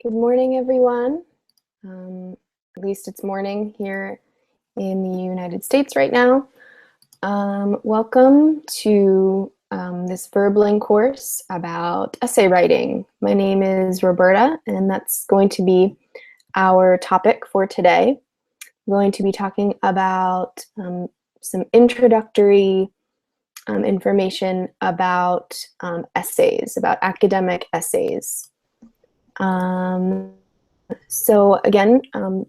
Good morning, everyone. At least it's morning here in the United States right now. Welcome to this Verbling course about essay writing. My name is Roberta, and that's going to be our topic for today. We're going to be talking about some introductory information about essays, about academic essays. So again,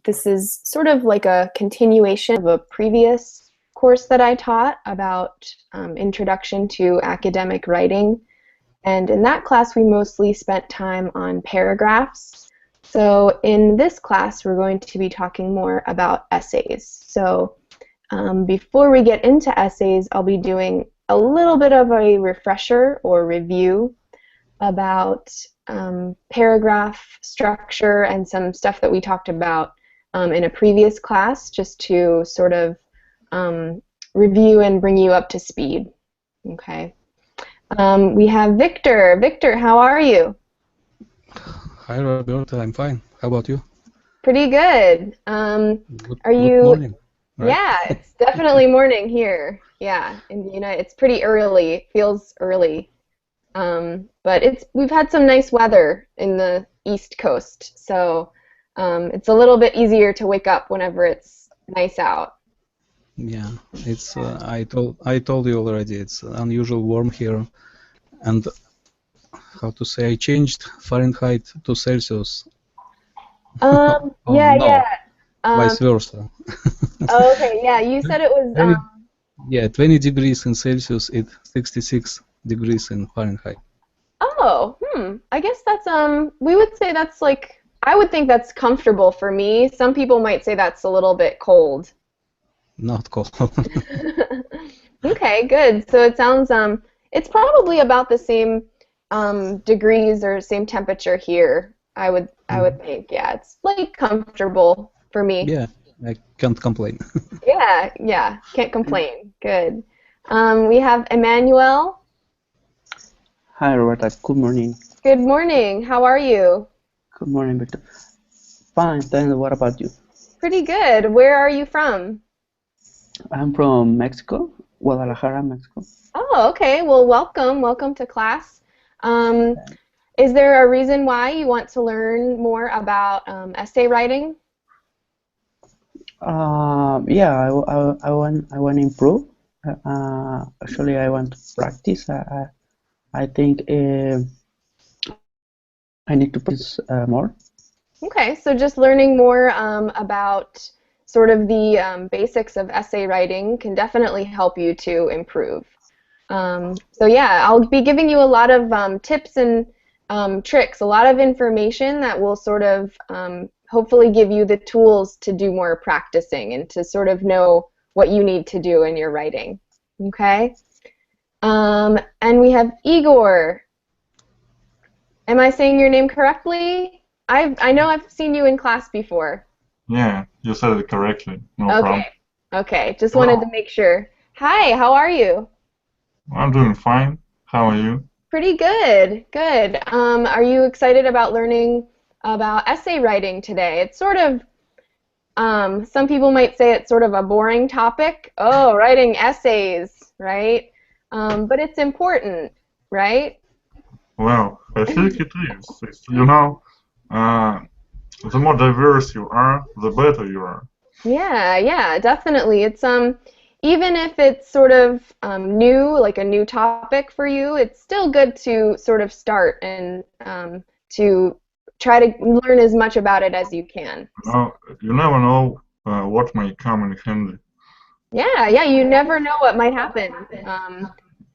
this is sort of like a continuation of a previous course that I taught about introduction to academic writing. And in that class, we mostly spent time on paragraphs. So in this class, we're going to be talking more about essays. So before we get into essays, I'll be doing a little bit of a refresher or review about paragraph structure and some stuff that we talked about in a previous class, just to sort of review and bring you up to speed. Okay. We have Victor. Victor, how are you? Hi, Roberta. I'm fine. How about you? Pretty good. Are you? Good morning. Right? Yeah, it's definitely morning here. Yeah, in the United, it's pretty early. It feels early. But we've had some nice weather in the East Coast, so it's a little bit easier to wake up whenever it's nice out. Yeah, it's I told you already. It's unusual warm here, and how to say, I changed Fahrenheit to Celsius. Oh Yeah, no, yeah. vice versa. Okay, yeah. You said it was. 20 degrees in Celsius, it's 66 degrees in Fahrenheit. Oh, I guess that's we would say that's like, I would think that's comfortable for me. Some people might say that's a little bit cold. Not cold. Okay, good. So it sounds it's probably about the same degrees or same temperature here. I would think. Yeah, it's like comfortable for me. Yeah, I can't complain. Yeah, yeah. Can't complain. Good. We have Emmanuel. Hi, Roberta. Good morning. Good morning. How are you? Good morning, Victor. Fine, thanks. What about you? Pretty good. Where are you from? I'm from Mexico, Guadalajara, Mexico. Oh, okay. Well, welcome. Welcome to class. Um, is there a reason why you want to learn more about essay writing? Yeah, I want to improve. Actually, I want to practice. I think I need to practice more. Okay, so just learning more about sort of the basics of essay writing can definitely help you to improve. So yeah, I'll be giving you a lot of tips and tricks, a lot of information that will sort of hopefully give you the tools to do more practicing and to sort of know what you need to do in your writing. Okay? And we have Igor. Am I saying your name correctly? I know I've seen you in class before. Yeah, you said it correctly. No problem. Okay. Just wanted to make sure. Hi, how are you? I'm doing fine. How are you? Pretty good. Good. Are you excited about learning about essay writing today? It's sort of, some people might say it's sort of a boring topic. Oh, writing essays, right? But it's important, right? Well, I think it is. The more diverse you are, the better you are. Yeah, definitely. It's even if it's sort of new, like a new topic for you, it's still good to sort of start and to try to learn as much about it as you can. You never know what may come in handy. Yeah, you never know what might happen.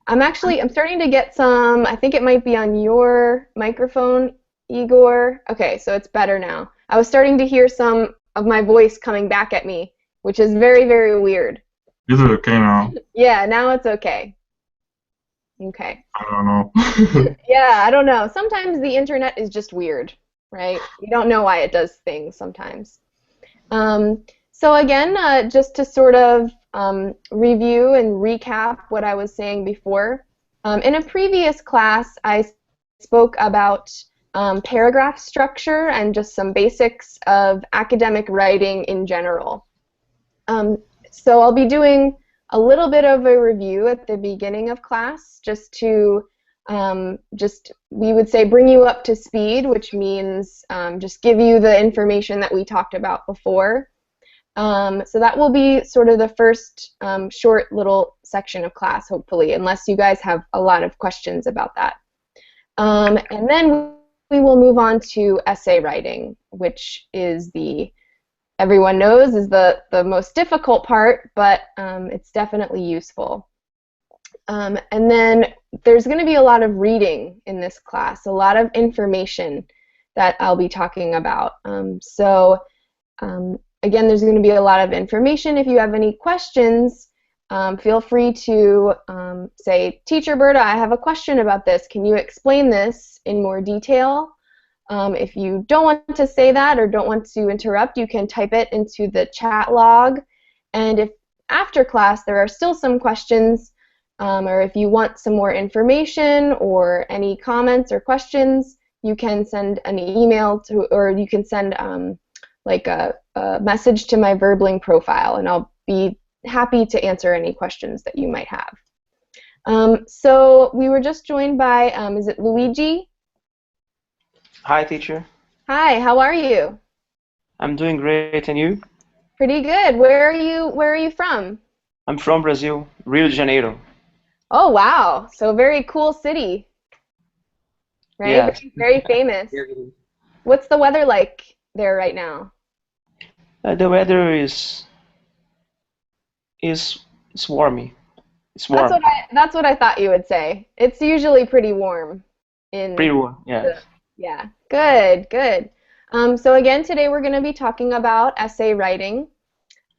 I'm starting to get some, I think it might be on your microphone, Igor. Okay, so it's better now. I was starting to hear some of my voice coming back at me, which is very, very weird. Is it okay now? Yeah, now it's okay. Okay. I don't know. Yeah, I don't know. Sometimes the internet is just weird, right? You don't know why it does things sometimes. So again, just to sort of review and recap what I was saying before, in a previous class I spoke about paragraph structure and just some basics of academic writing in general. So I'll be doing a little bit of a review at the beginning of class, just to we would say bring you up to speed, which means just give you the information that we talked about before. So that will be sort of the first short little section of class, hopefully, unless you guys have a lot of questions about that. And then we will move on to essay writing, which is everyone knows is the most difficult part, but it's definitely useful. And then there's going to be a lot of reading in this class, a lot of information that I'll be talking about. Again, there's going to be a lot of information. If you have any questions, feel free to say, Teacher Berta, I have a question about this. Can you explain this in more detail? If you don't want to say that or don't want to interrupt, you can type it into the chat log. And if after class there are still some questions, or if you want some more information or any comments or questions, you can send an email to, or you can send like a message to my Verbling profile, and I'll be happy to answer any questions that you might have. So we were just joined by, is it Luigi? Hi, teacher. Hi, how are you? I'm doing great, and you? Pretty good. Where are you from? I'm from Brazil, Rio de Janeiro. Oh, wow. So very cool city, right? Yes. Very famous. What's the weather like there right now? The weather is warmy. It's warm. That's what I thought you would say. It's usually pretty warm in. Pretty warm, yeah. Yeah. Good, good. So again, today we're going to be talking about essay writing.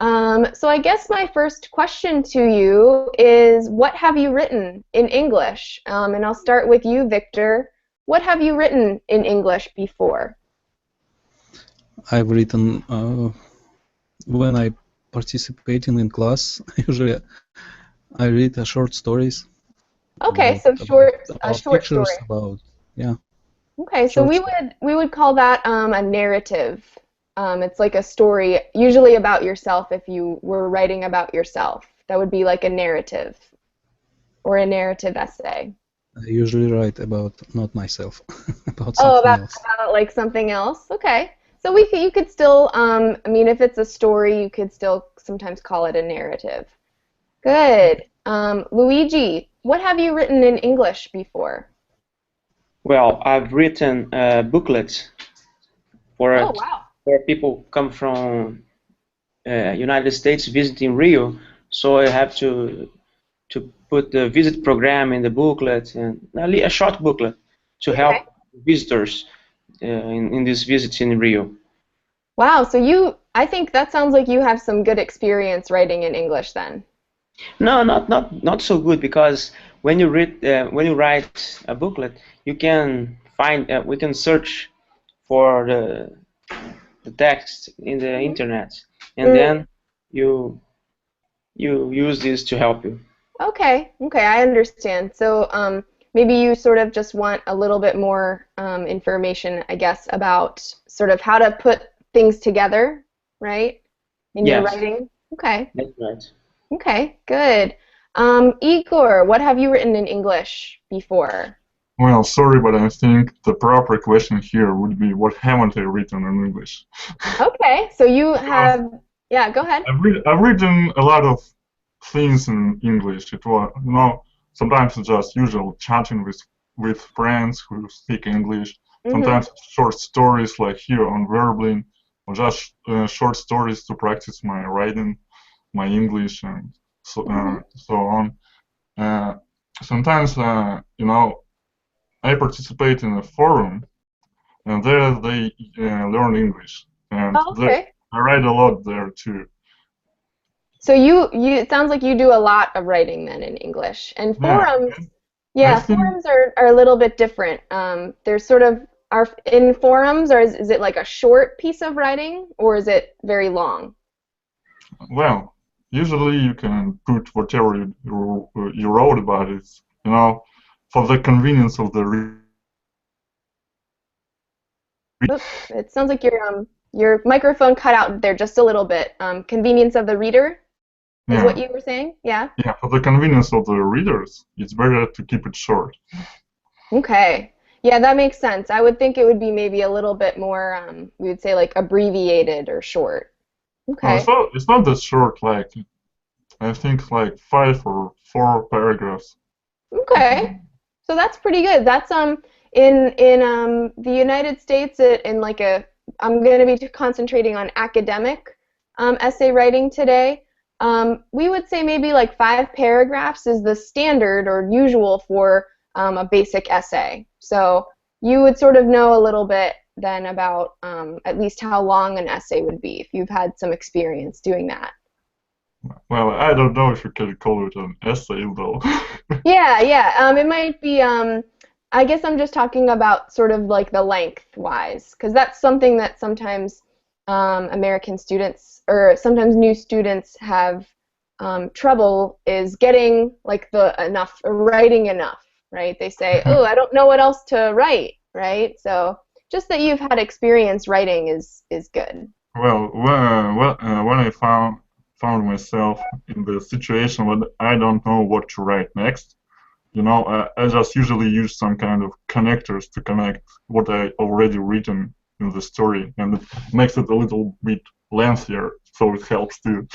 So I guess my first question to you is, what have you written in English? And I'll start with you, Victor. What have you written in English before? I've written when I participating in class. Usually, I read short stories. Okay, about, so short pictures, story. about Okay, so short we would call that a narrative. It's like a story, usually about yourself. If you were writing about yourself, that would be like a narrative or a narrative essay. I usually write about not myself, about Oh, something else. about like something else. Okay, so you could still, I mean, if it's a story, you could still sometimes call it a narrative. Good. Luigi, what have you written in English before? Well, I've written booklets for Oh, wow. where people come from United States visiting Rio, so I have to put the visit program in the booklet, and a short booklet to help visitors in these visits in Rio. Wow, so I think that sounds like you have some good experience writing in English then. No, not so good, because when you write a booklet, you can find we can search for the text in the internet, and then you use this to help you. Okay, I understand. So maybe you sort of just want a little bit more information, I guess, about sort of how to put things together, right? In your writing? Okay. That's right. Okay, good. Igor, what have you written in English before? Well, sorry, but I think the proper question here would be, what haven't I written in English? Okay, so you have, yeah, go ahead. I've written a lot of things in English. It was, sometimes it's just usual chatting with friends who speak English. Sometimes short stories like here on Verbling, or just short stories to practice my writing, my English, and so on. Sometimes, I participate in a forum, and there they learn English, and I write a lot there too. So it sounds like you do a lot of writing then in English, and forums. Yeah, forums are a little bit different. They're sort of in forums, or is it like a short piece of writing, or is it very long? Well, usually you can put whatever you wrote about it, for the convenience of the Oop, it sounds like your microphone cut out there just a little bit. Convenience of the reader is what Yeah, you were saying? Yeah? yeah. For the convenience of the readers, it's better to keep it short. Okay. Yeah, that makes sense. I would think it would be maybe a little bit more, we would say like abbreviated or short. No, Okay. it's not that short. Like I think like 5 or 4 paragraphs. Okay. So that's pretty good. That's in the United States in like a I'm going to be concentrating on academic essay writing today. We would say maybe like 5 paragraphs is the standard or usual for a basic essay. So you would sort of know a little bit then about at least how long an essay would be if you've had some experience doing that. Well, I don't know if you can call it an essay though. Yeah, yeah. It might be. I guess I'm just talking about sort of like the length wise, because that's something that sometimes American students or sometimes new students have trouble is getting like the enough writing enough, right? They say, "Oh, I don't know what else to write," right? So just that you've had experience writing is good. When I found myself in the situation when I don't know what to write next, I just usually use some kind of connectors to connect what I already written in the story, and it makes it a little bit lengthier, so it helps too.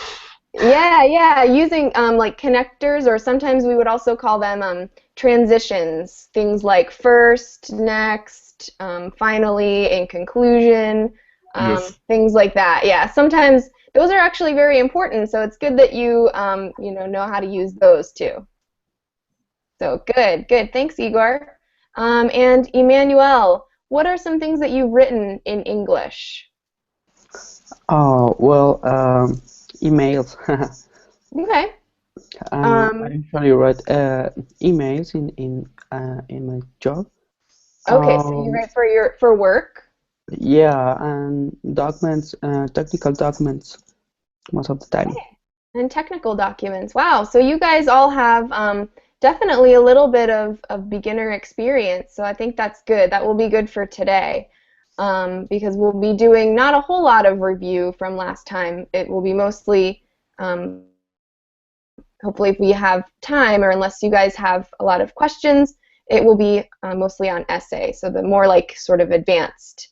Yeah, yeah, using like connectors, or sometimes we would also call them transitions, things like first, next, finally, in conclusion, Yes. things like that. Yeah, sometimes those are actually very important, so it's good that you know how to use those too. So good, good. Thanks, Igor. And Emmanuel, what are some things that you've written in English? Oh, well, emails. Okay. I Um, usually write emails in my job. okay, so you Um, write for work. yeah, and documents, technical documents most of the time. And technical documents. Wow. So you guys all have definitely a little bit of beginner experience. So I think that's good. That will be good for today because we'll be doing not a whole lot of review from last time. It will be mostly, hopefully, if we have time, or unless you guys have a lot of questions, it will be mostly on essay. So the more like sort of advanced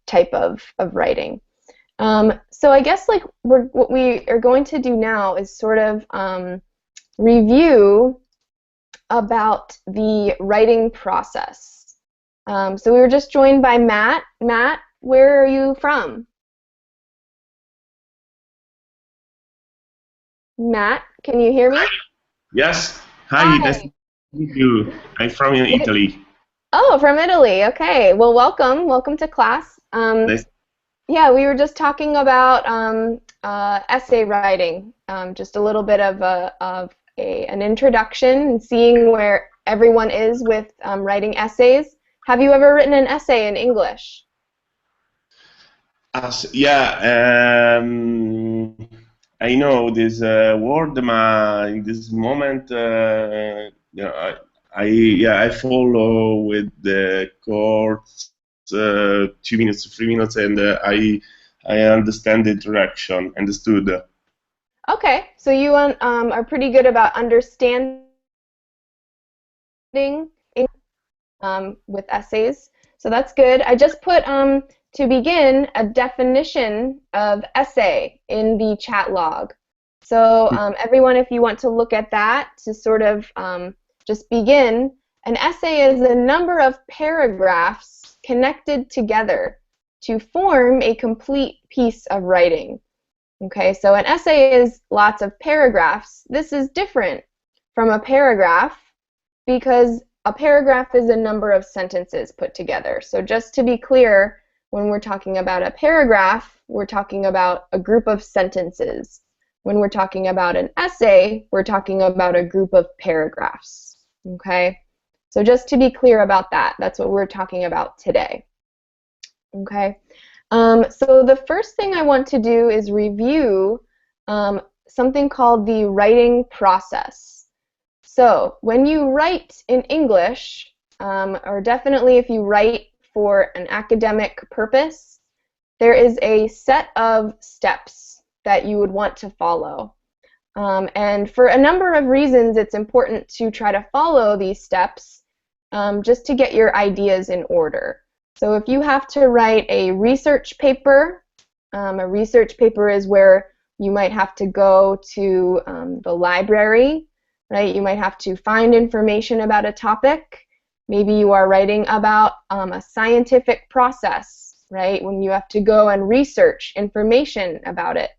type of writing. So I guess like what we are going to do now is sort of review about the writing process. So we were just joined by Matt. Matt, where are you from? Matt, can you hear me? Yes. Hi, nice Hi. to meet you. I'm from Italy. Oh, from Italy. Okay. Well, welcome. Welcome to class. Nice. Yeah, we were just talking about essay writing, just a little bit of an introduction and seeing where everyone is with writing essays. Have you ever written an essay in English? Yeah, I know this word, in this moment, I follow with the course 2 minutes, 3 minutes, and I understand the interaction, understood. Okay, so you are pretty good about understanding with essays, so that's good. I just put to begin a definition of essay in the chat log. So everyone, if you want to look at that to sort of just begin, an essay is a number of paragraphs connected together to form a complete piece of writing. Okay, so an essay is lots of paragraphs. This is different from a paragraph because a paragraph is a number of sentences put together. So just to be clear, when we're talking about a paragraph, we're talking about a group of sentences. When we're talking about an essay, we're talking about a group of paragraphs. Okay? So just to be clear about that, that's what we're talking about today. Okay? So the first thing I want to do is review something called the writing process. So when you write in English, or definitely if you write for an academic purpose, there is a set of steps that you would want to follow. And for a number of reasons, it's important to try to follow these steps just to get your ideas in order. So if you have to write a research paper is where you might have to go to the library, right? You might have to find information about a topic. Maybe you are writing about a scientific process, right? When you have to go and research information about it.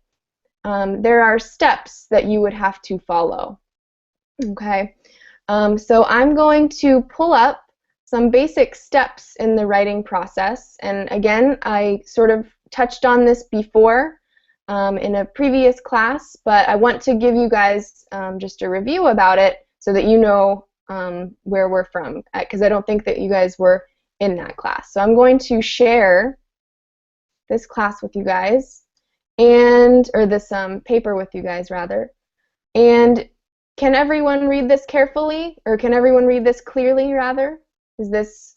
There are steps that you would have to follow. Okay, so I'm going to pull up some basic steps in the writing process, and again, I sort of touched on this before in a previous class, but I want to give you guys just a review about it so that you know where we're from, because I don't think that you guys were in that class. So I'm going to share this class with you guys, or this paper with you guys rather. And can everyone read this carefully, or can everyone read this clearly rather? Is this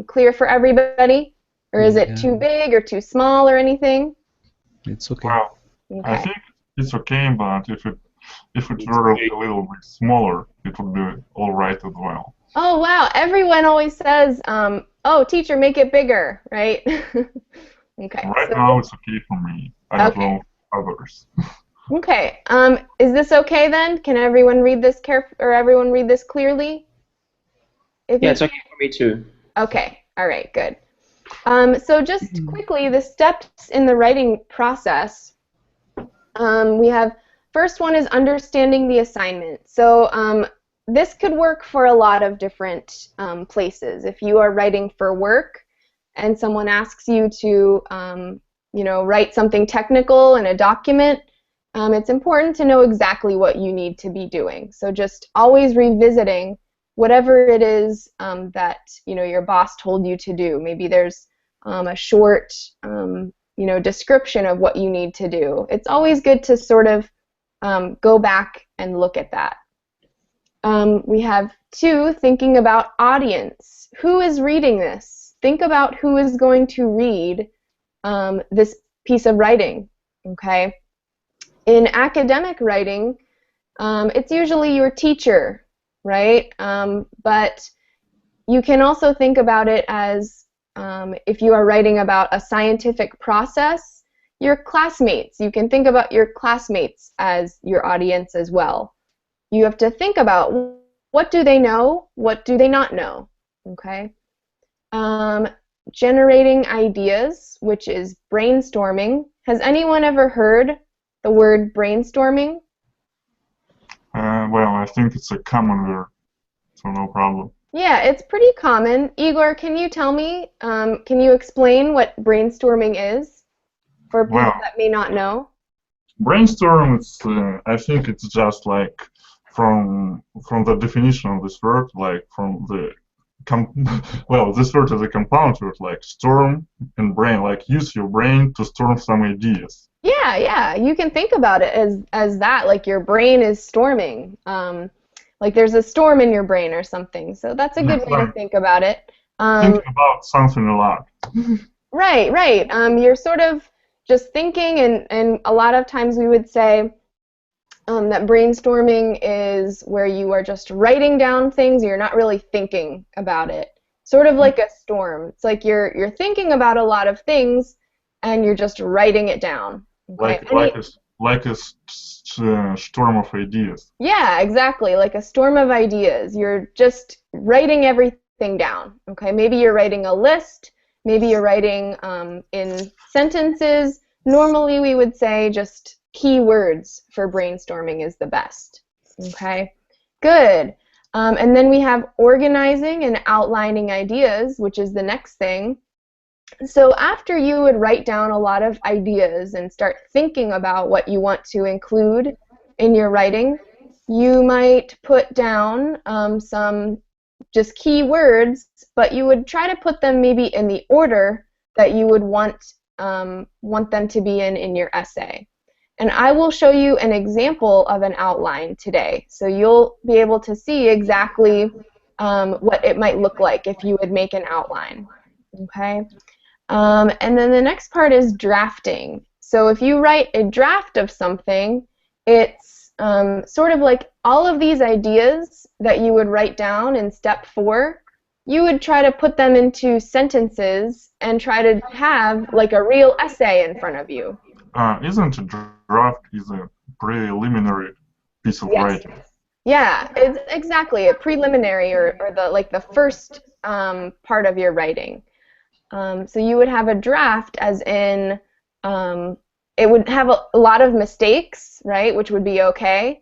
clear for everybody, or is it too big or too small or anything? It's okay. Well, Okay. I think it's okay, but if it were a little bit smaller, it would be all right as well. Oh wow! Everyone always says, "Oh, teacher, make it bigger," right? Okay. Right so now, it's okay for me. I don't know others. Okay. Is this okay then? Can everyone read this everyone read this clearly? Yeah, it's okay for me too. Okay. All right. Good. So just quickly, the steps in the writing process. We have first one is understanding the assignment. So this could work for a lot of different places. If you are writing for work and someone asks you to write something technical in a document, it's important to know exactly what you need to be doing. So just always revisiting whatever it is that your boss told you to do. Maybe there's a short description of what you need to do. It's always good to sort of go back and look at that. We have 2, thinking about audience. Who is reading this? Think about who is going to read this piece of writing. Okay. In academic writing, it's usually your teacher, right? But you can also think about it as if you are writing about a scientific process, your classmates. You can think about your classmates as your audience as well. You have to think about what do they know, what do they not know, okay? Generating ideas, which is brainstorming. Has anyone ever heard the word brainstorming? Well, I think it's a common word, so no problem. Yeah, it's pretty common. Igor, can you tell me, can you explain what brainstorming is for people that may not know? Brainstorm, I think it's just like from the definition of this word, like from the this word is a compound word, like storm and brain, like use your brain to storm some ideas. Yeah, you can think about it as that, like your brain is storming. Like there's a storm in your brain or something. So that's a good way to think about it. Think about something a lot. Right. You're sort of just thinking, and a lot of times we would say that brainstorming is where you are just writing down things, you're not really thinking about it. Sort of like a storm. It's like you're thinking about a lot of things, and you're just writing it down. Okay? Like a storm of ideas. Yeah, exactly. Like a storm of ideas. You're just writing everything down. Okay, maybe you're writing a list. Maybe you're writing in sentences. Normally, we would say just keywords for brainstorming is the best. Okay, good. And then we have organizing and outlining ideas, which is the next thing. So after you would write down a lot of ideas and start thinking about what you want to include in your writing, you might put down some just key words, but you would try to put them maybe in the order that you would want them to be in your essay. And I will show you an example of an outline today, so you'll be able to see exactly what it might look like if you would make an outline. Okay. And then the next part is drafting. So if you write a draft of something, it's sort of like all of these ideas that you would write down in step 4, you would try to put them into sentences and try to have like a real essay in front of you. Isn't a draft is a preliminary piece of Yes. writing? Yeah, it's exactly a preliminary or the first part of your writing. So you would have a draft as in it would have a lot of mistakes, right, which would be okay.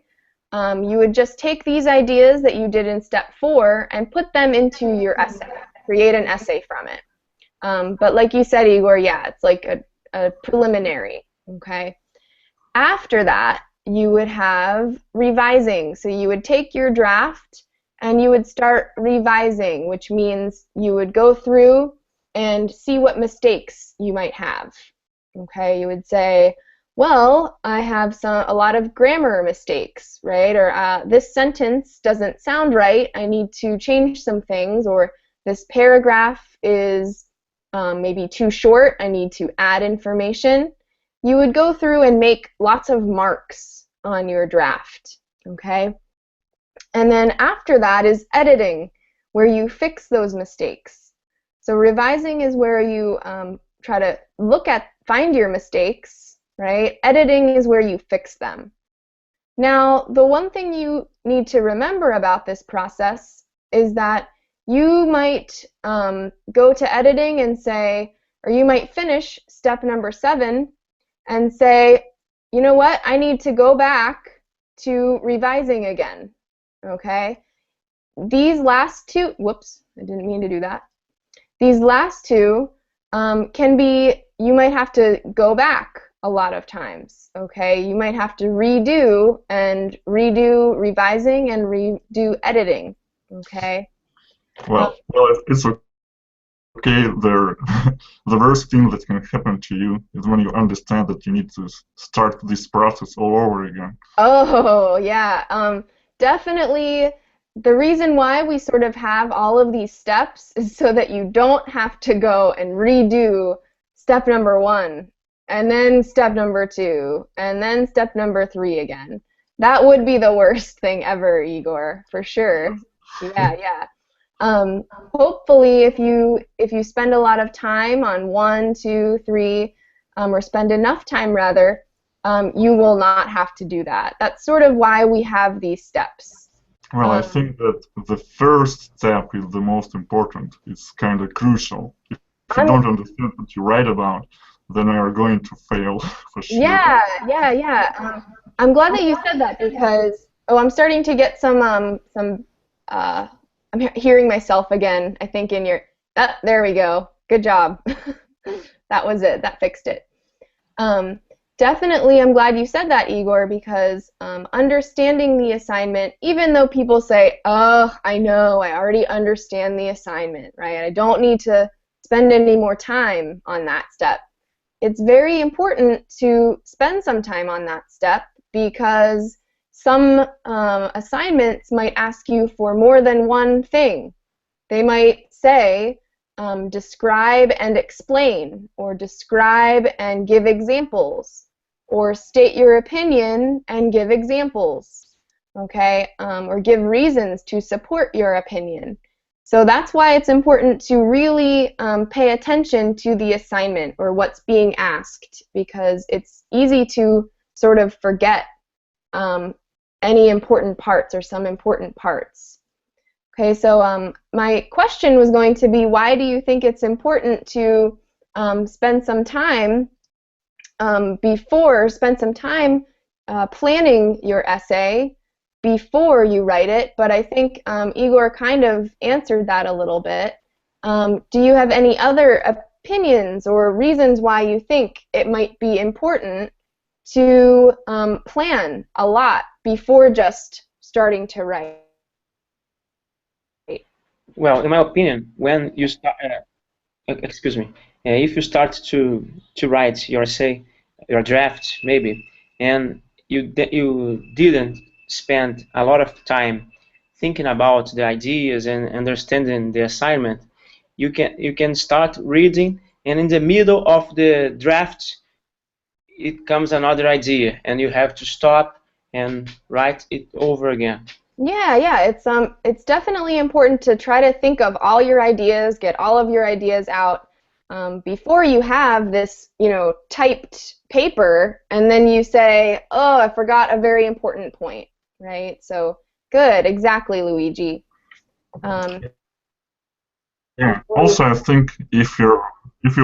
You would just take these ideas that you did in step 4 and put them into your essay, create an essay from it. But like you said, Igor, yeah, it's like a preliminary, okay? After that, you would have revising. So you would take your draft and you would start revising, which means you would go through and see what mistakes you might have. Okay, you would say, well, I have a lot of grammar mistakes, right? Or this sentence doesn't sound right. I need to change some things. Or this paragraph is maybe too short. I need to add information. You would go through and make lots of marks on your draft. Okay? And then after that is editing, where you fix those mistakes. So revising is where you try to find your mistakes, right? Editing is where you fix them. Now, the one thing you need to remember about this process is that you might go to editing and say, or you might finish step number 7 and say, you know what, I need to go back to revising again, okay? These last two, whoops, I didn't mean to do that. These last two can be, you might have to go back a lot of times, okay? You might have to redo revising and redo editing, okay? Well, it's okay. The worst thing that can happen to you is when you understand that you need to start this process all over again. Oh, yeah. Definitely. The reason why we sort of have all of these steps is so that you don't have to go and redo step number 1, and then step number 2, and then step number 3 again. That would be the worst thing ever, Igor, for sure. Yeah, yeah. Hopefully, if you spend a lot of time on 1, 2, 3, or spend enough time rather, you will not have to do that. That's sort of why we have these steps. Well, I think that the first step is the most important. It's kind of crucial. If you don't understand what you write about, then you are going to fail for sure. Yeah, yeah, yeah. I'm glad that you said that because I'm starting to get some I'm hearing myself again. I think in your there we go. Good job. That was it. That fixed it. Definitely, I'm glad you said that, Igor, because understanding the assignment, even though people say, oh, I know, I already understand the assignment, right? I don't need to spend any more time on that step. It's very important to spend some time on that step because some assignments might ask you for more than one thing. They might say, describe and explain, or describe and give examples, or state your opinion and give examples, okay, or give reasons to support your opinion. So that's why it's important to really pay attention to the assignment or what's being asked, because it's easy to sort of forget any important parts or some important parts. Okay, so my question was going to be, why do you think it's important to spend some time planning your essay before you write it? But I think Igor kind of answered that a little bit. Do you have any other opinions or reasons why you think it might be important to plan a lot before just starting to write? Well, in my opinion, when you start, excuse me, if you start to write your essay, your draft maybe, and you didn't spend a lot of time thinking about the ideas and understanding the assignment, you can start reading, and in the middle of the draft it comes another idea, and you have to stop and write it over again. Yeah, it's definitely important to try to think of all your ideas, get all of your ideas out before you have this, typed paper, and then you say, oh, I forgot a very important point, right? So good, exactly, Luigi. Yeah. Also, I think if you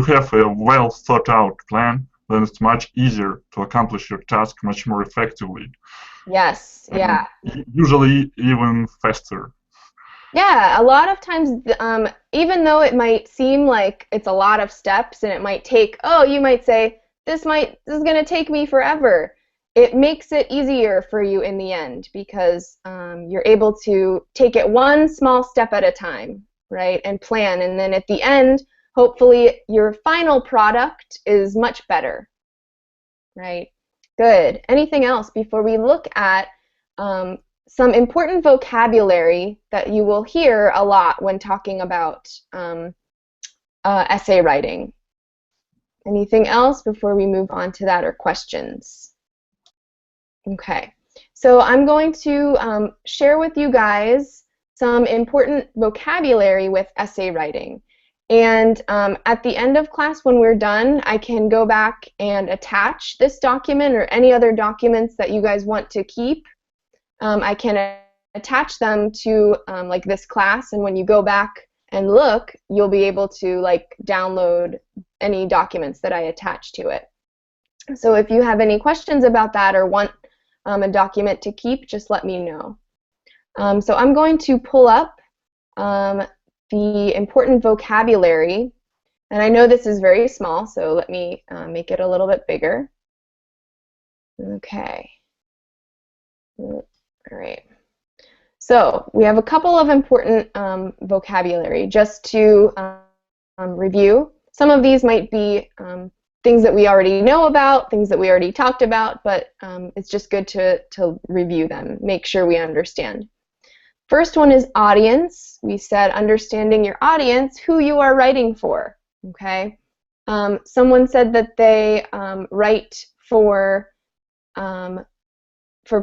have a well thought out plan, then it's much easier to accomplish your task much more effectively. Yes, yeah. Usually even faster. Yeah, a lot of times, even though it might seem like it's a lot of steps and it might take, you might say, this is going to take me forever. It makes it easier for you in the end because you're able to take it one small step at a time, right, and plan. And then at the end, hopefully your final product is much better, right? Good. Anything else before we look at some important vocabulary that you will hear a lot when talking about essay writing? Anything else before we move on to that, or questions? Okay, so I'm going to share with you guys some important vocabulary with essay writing. And at the end of class, when we're done, I can go back and attach this document or any other documents that you guys want to keep. I can attach them to like this class, and when you go back and look, you'll be able to like download any documents that I attach to it. So if you have any questions about that or want a document to keep, just let me know. So I'm going to pull up the important vocabulary, and I know this is very small, so let me make it a little bit bigger. Okay. All right. So we have a couple of important vocabulary just to review. Some of these might be things that we already know about, things that we already talked about, but it's just good to review them, make sure we understand. First one is audience. We said understanding your audience, who you are writing for. Okay. Someone said that they write for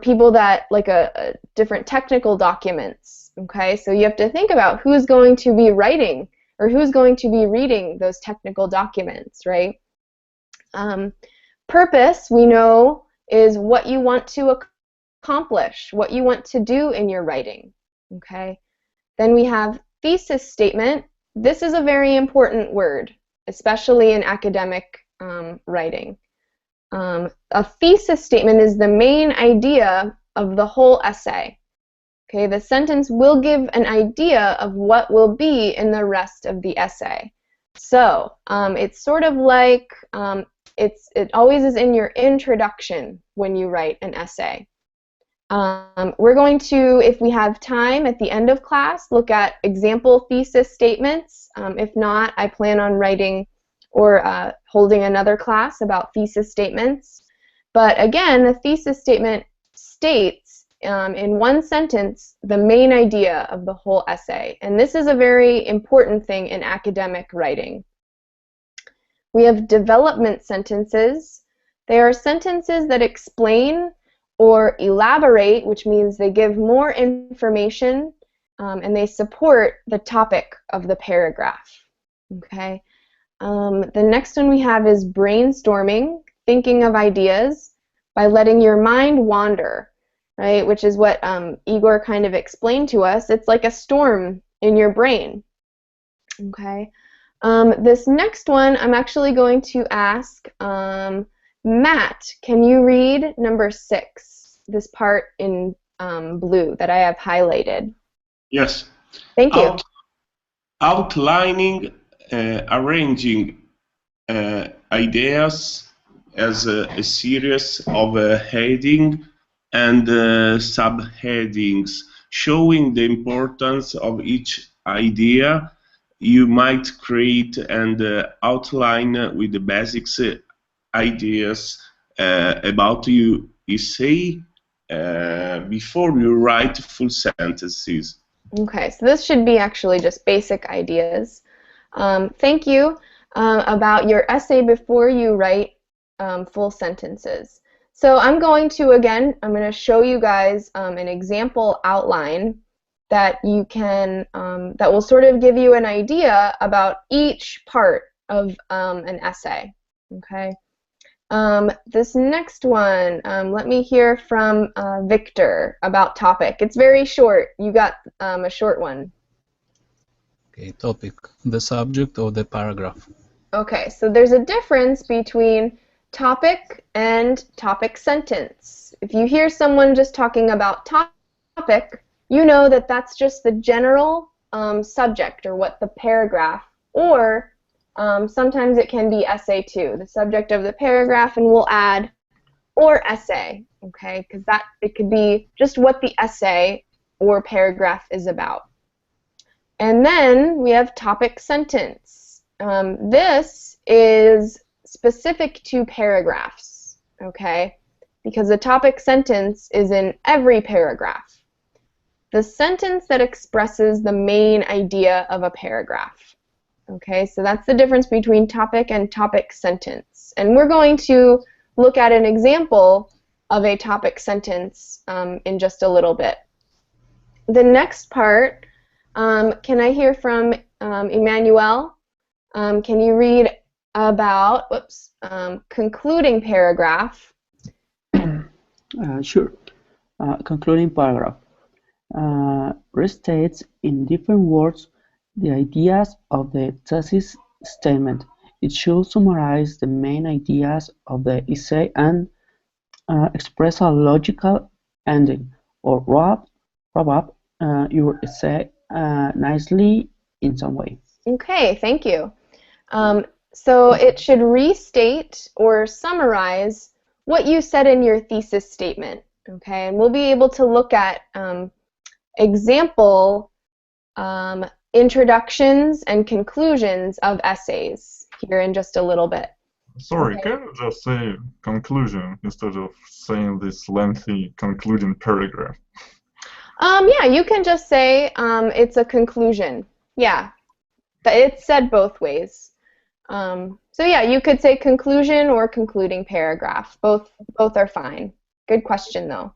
people that like a different technical documents. Okay, so you have to think about who's going to be writing or who's going to be reading those technical documents, right? Purpose, we know, is what you want to accomplish, what you want to do in your writing. Okay, then we have thesis statement. This is a very important word, especially in academic writing. A thesis statement is the main idea of the whole essay. Okay, the sentence will give an idea of what will be in the rest of the essay. So it's sort of like it always is in your introduction when you write an essay. We're going to, if we have time at the end of class, look at example thesis statements. If not, I plan on writing or holding another class about thesis statements. But again, a thesis statement states in one sentence the main idea of the whole essay. And this is a very important thing in academic writing. We have development sentences. They are sentences that explain or elaborate, which means they give more information and they support the topic of the paragraph. Okay. The next one we have is brainstorming, thinking of ideas by letting your mind wander, right? Which is what Igor kind of explained to us. It's like a storm in your brain. Okay. This next one, I'm actually going to ask Matt, can you read number 6, this part in blue that I have highlighted? Yes. Thank you. Outlining, arranging ideas as a series of heading and subheadings, showing the importance of each idea you might create and outline with the basics ideas about you say before you write full sentences. Okay, so this should be actually just basic ideas. Thank you about your essay before you write full sentences. So I'm going to show you guys an example outline that you can, that will sort of give you an idea about each part of an essay. Okay. This next one, let me hear from Victor about topic. It's very short. You got a short one. Okay, topic, the subject or the paragraph. Okay, so there's a difference between topic and topic sentence. If you hear someone just talking about topic, you know that that's just the general subject or what the paragraph, or sometimes it can be essay too, the subject of the paragraph, and we'll add or essay, okay, because it could be just what the essay or paragraph is about. And then we have topic sentence. This is specific to paragraphs, okay, because the topic sentence is in every paragraph. The sentence that expresses the main idea of a paragraph. Okay, so that's the difference between topic and topic sentence. And we're going to look at an example of a topic sentence in just a little bit. The next part, can I hear from Emmanuel? Can you read about, concluding paragraph? Sure. Concluding paragraph. Restates in different words the ideas of the thesis statement. It should summarize the main ideas of the essay and express a logical ending, or wrap up your essay nicely in some way. Okay, thank you. So it should restate or summarize what you said in your thesis statement. Okay, and we'll be able to look at example introductions and conclusions of essays here in just a little bit. Sorry, Okay. can you just say conclusion instead of saying this lengthy concluding paragraph? Yeah, you can just say it's a conclusion. Yeah, it's said both ways. So yeah, you could say conclusion or concluding paragraph. Both are fine. Good question though.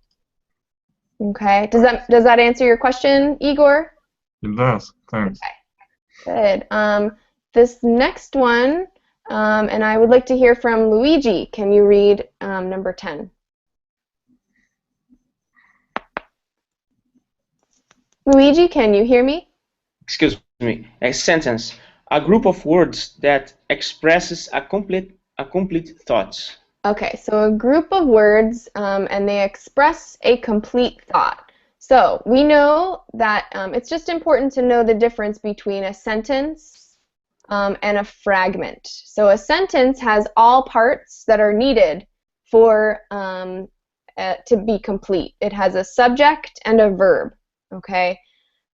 Okay, does that answer your question, Igor? It does, thanks. Okay. Good. This next one, and I would like to hear from Luigi. Can you read number 10? Luigi, can you hear me? Excuse me. A sentence. A group of words that expresses a complete thought. Okay, so a group of words, and they express a complete thought. So we know that it's just important to know the difference between a sentence and a fragment. So a sentence has all parts that are needed for to be complete. It has a subject and a verb. Okay.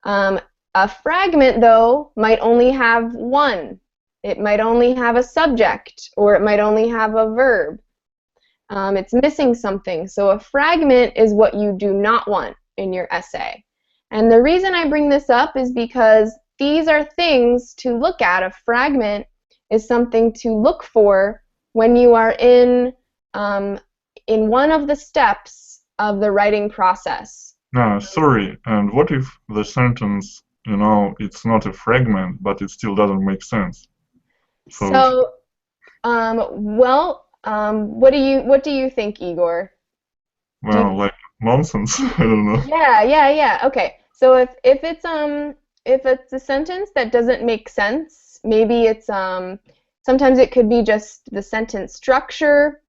A fragment, though, might only have one. It might only have a subject, or it might only have a verb. It's missing something. So a fragment is what you do not want in your essay. And the reason I bring this up is because these are things to look at. A fragment is something to look for when you are in one of the steps of the writing process. Sorry, and what if the sentence, it's not a fragment, but it still doesn't make sense? So what do you think, Igor? Well, like nonsense. I don't know. Yeah. Okay. So if it's a sentence that doesn't make sense, maybe it's sometimes it could be just the sentence structure.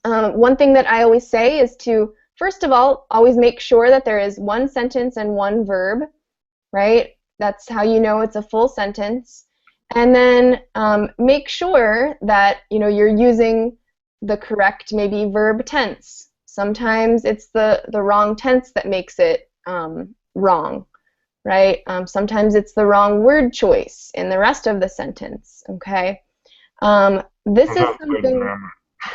One thing that I always say is to, first of all, always make sure that there is one sentence and one verb, right? That's how you know it's a full sentence. And then make sure that you're using the correct maybe verb tense. Sometimes it's the wrong tense that makes it wrong, right? Sometimes it's the wrong word choice in the rest of the sentence. Okay. This is something. Grammar.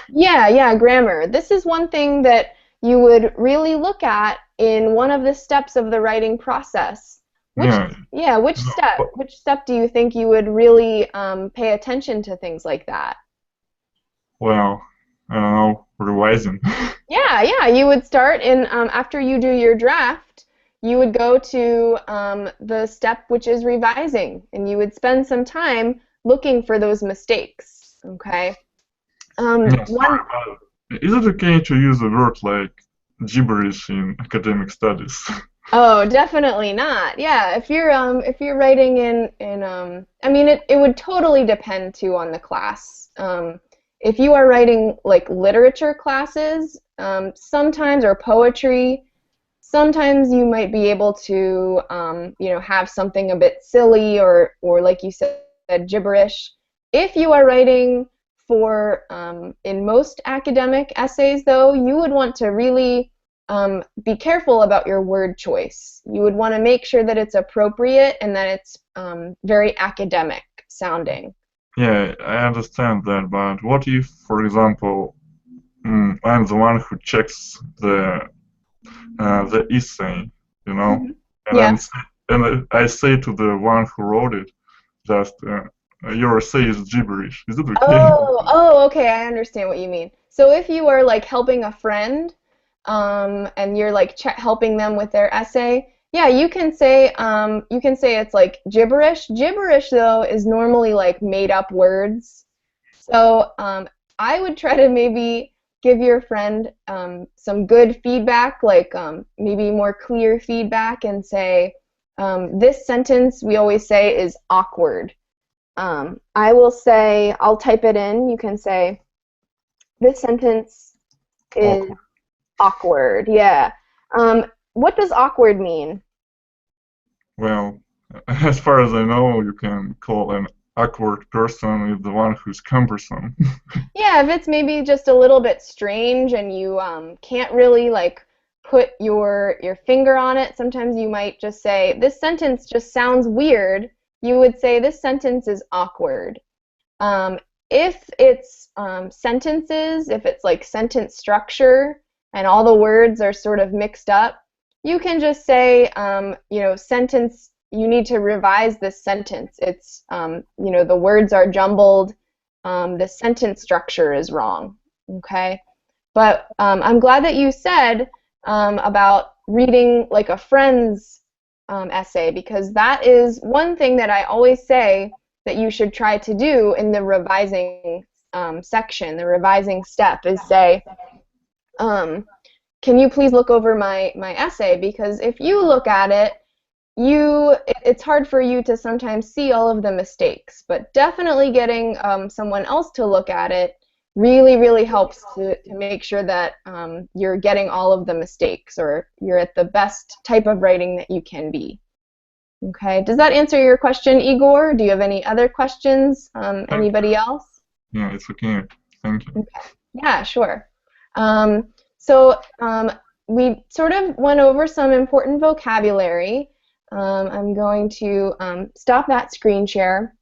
Yeah, grammar. This is one thing that you would really look at in one of the steps of the writing process Which, Yeah. yeah, which No, step? but, Which step do you think you would really pay attention to things like that? well, I don't know, revising. Yeah, yeah, you would start in after you do your draft, you would go to the step which is revising, and you would spend some time looking for those mistakes. Okay. Yeah, One. sorry, is it okay to use a word like gibberish in academic studies? Oh, definitely not. Yeah, if you're writing I mean it would totally depend too on the class. If you are writing like literature classes, sometimes or poetry, sometimes you might be able to you know, have something a bit silly or like you said, gibberish. If you are writing for in most academic essays though, you would want to really be careful about your word choice. You would want to make sure that it's appropriate and that it's very academic sounding. Yeah, I understand that, but what if, for example, I'm the one who checks the essay, you know, Mhm. and Yeah. I say to the one who wrote it, just your essay is gibberish. Is it okay? Oh, okay, I understand what you mean. So if you are like helping a friend, and you're like helping them with their essay, yeah, you can say it's like gibberish. Gibberish though is normally like made up words. So I would try to maybe give your friend some good feedback, like maybe more clear feedback, and say this sentence we always say is awkward. I will say, I'll type it in. You can say, this sentence is Awkward. awkward. Yeah. What does awkward mean? Well, as far as I know, you can call an awkward person is the one who's cumbersome. Yeah, if it's maybe just a little bit strange and you can't really like put your finger on it, sometimes you might just say, this sentence just sounds weird. You would say, this sentence is awkward. Um, if it's sentences, if it's like sentence structure and all the words are sort of mixed up, you can just say, you know, sentence, you need to revise this sentence. It's, you know, the words are jumbled, the sentence structure is wrong, okay? But I'm glad that you said about reading like a friend's essay, because that is one thing that I always say that you should try to do in the revising section. The revising step is say, can you please look over my essay? Because if you look at it, it's hard for you to sometimes see all of the mistakes, but definitely getting someone else to look at it really helps to make sure that you're getting all of the mistakes, or you're at the best type of writing that you can be. Okay, does that answer your question, Igor? Do you have any other questions? Anybody else? Yeah, it's okay. Thank you. Okay. Yeah, sure. So we sort of went over some important vocabulary. I'm going to stop that screen share.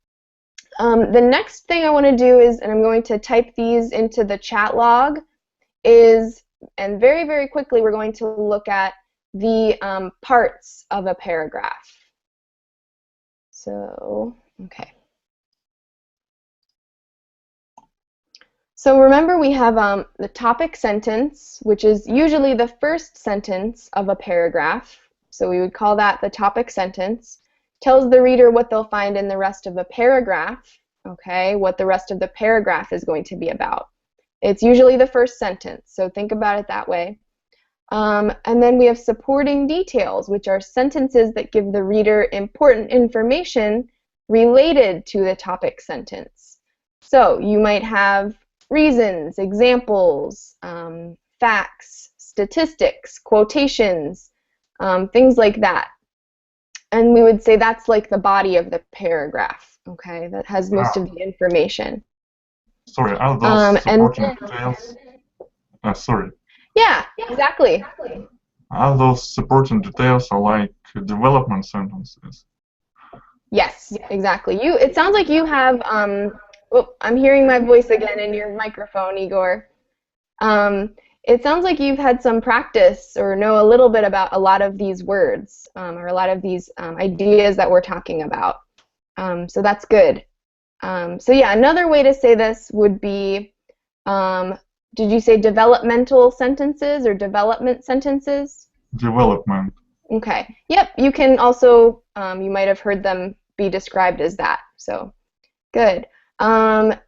The next thing I want to do is, and I'm going to type these into the chat log, and very quickly we're going to look at the parts of a paragraph. So, okay. So remember we have the topic sentence, which is usually the first sentence of a paragraph. So we would call that the topic sentence. Tells the reader what they'll find in the rest of the paragraph, okay, what the rest of the paragraph is going to be about. It's usually the first sentence, so think about it that way. And then we have supporting details, which are sentences that give the reader important information related to the topic sentence. So you might have reasons, examples, facts, statistics, quotations, things like that. And we would say that's like the body of the paragraph, okay, that has most of the information. Sorry, are those supporting details? Sorry. Yeah, exactly. Are those supporting details are like development sentences? Yes, exactly. It sounds like you have, oh, I'm hearing my voice again in your microphone, Igor. it sounds like you've had some practice or know a little bit about a lot of these words or a lot of these ideas that we're talking about. So that's good. So yeah, another way to say this would be, did you say developmental sentences or development sentences? Development. Okay. Yep. You can also, you might have heard them be described as that. So good. And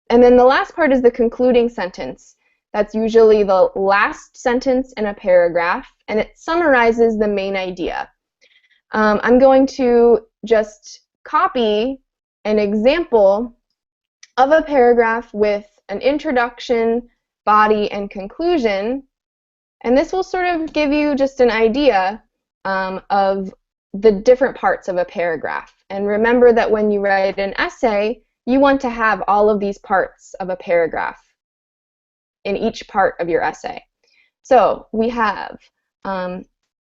then the last part is the concluding sentence. That's usually the last sentence in a paragraph, and it summarizes the main idea. I'm going to just copy an example of a paragraph with an introduction, body, and conclusion, and this will sort of give you just an idea of the different parts of a paragraph. And remember that when you write an essay, you want to have all of these parts of a paragraph in each part of your essay. So we have,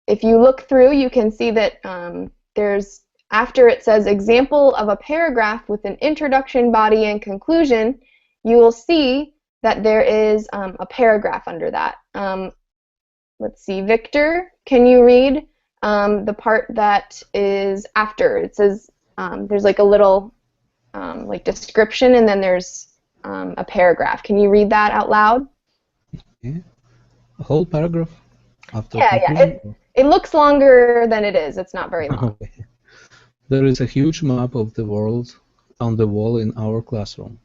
if you look through, you can see that there's, after it says example of a paragraph with an introduction, body, and conclusion, you will see that there is a paragraph under that. Let's see, Victor, can you read the part that is after? It says there's like a little like description, and then there's a paragraph. Can you read that out loud? Yeah. A whole paragraph after Yeah, conclusion? it looks longer than it is. It's not very long. Okay. There is a huge map of the world on the wall in our classroom.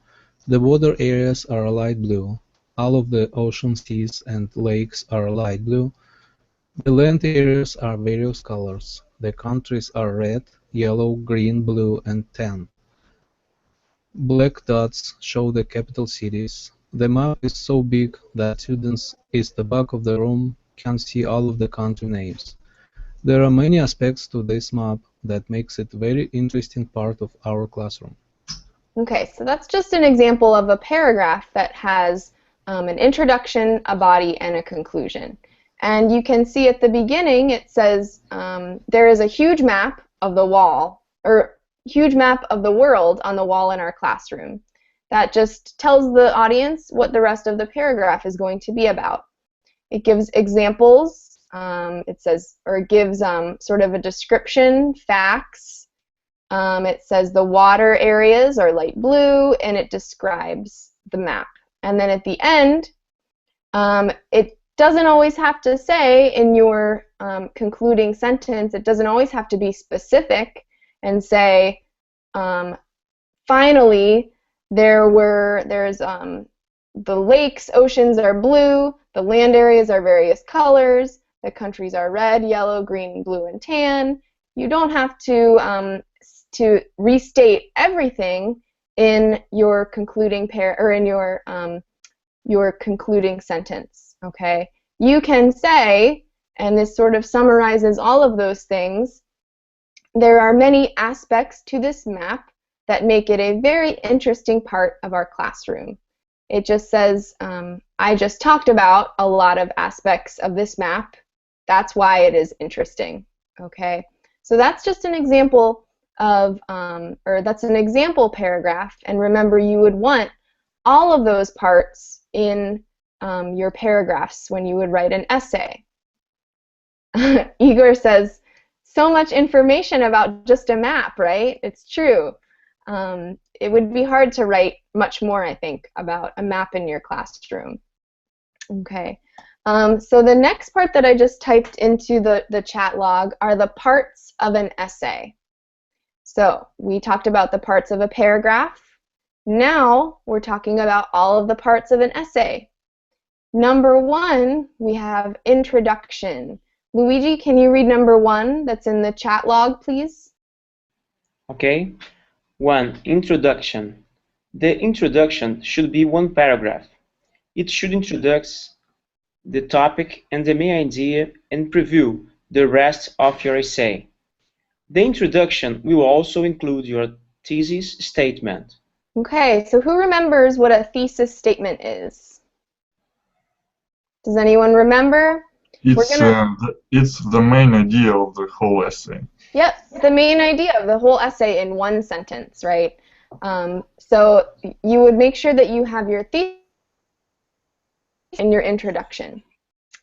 The water areas are light blue. All of the ocean, seas, and lakes are light blue. The land areas are various colors. The countries are red, yellow, green, blue, and tan. Black dots show the capital cities. The map is so big that students in the back of the room can see all of the country names. There are many aspects to this map that makes it a very interesting part of our classroom. Okay, so that's just an example of a paragraph that has an introduction, a body, and a conclusion. And you can see at the beginning it says there is a huge map of the wall, or huge map of the world on the wall in our classroom. That just tells the audience what the rest of the paragraph is going to be about. It gives examples, it says, or it gives sort of a description, facts. It says the water areas are light blue, and it describes the map. And then at the end, it doesn't always have to say in your concluding sentence, it doesn't always have to be specific and say, finally, there's the lakes, oceans are blue, the land areas are various colors, the countries are red, yellow, green, blue, and tan. You don't have to restate everything in your concluding your concluding sentence. Okay, you can say, and this sort of summarizes all of those things, there are many aspects to this map that make it a very interesting part of our classroom. It just says, I just talked about a lot of aspects of this map. That's why it is interesting. Okay, so that's just an example of, or that's an example paragraph. And remember, you would want all of those parts in your paragraphs when you would write an essay. Igor says, so much information about just a map, right? It's true. It would be hard to write much more, I think, about a map in your classroom. Okay. So the next part that I just typed into the chat log are the parts of an essay. So we talked about the parts of a paragraph. Now we're talking about all of the parts of an essay. Number 1, we have introduction. Luigi, can you read number 1 that's in the chat log, please? Okay. 1. Introduction. The introduction should be one paragraph. It should introduce the topic and the main idea and preview the rest of your essay. The introduction will also include your thesis statement. Okay, so who remembers what a thesis statement is? Does anyone remember? It's the main idea of the whole essay. Yep, the main idea of the whole essay in one sentence, right? So you would make sure that you have your thesis in your introduction.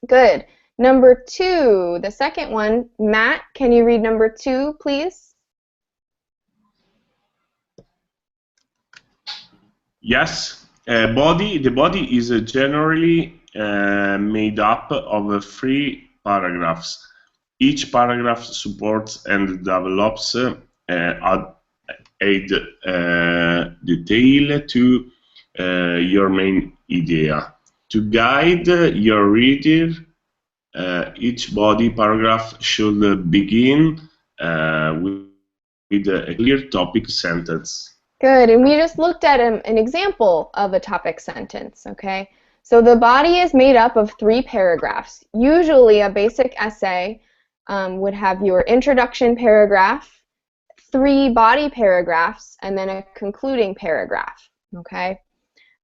Good. Number 2, the second one, Matt, can you read number 2, please? Yes. The body is generally made up of 3 paragraphs. Each paragraph supports and develops add detail to your main idea. To guide your reader, each body paragraph should begin with a clear topic sentence. Good, and we just looked at an example of a topic sentence, okay? So the body is made up of 3 paragraphs. Usually a basic essay would have your introduction paragraph, 3 body paragraphs, and then a concluding paragraph, okay?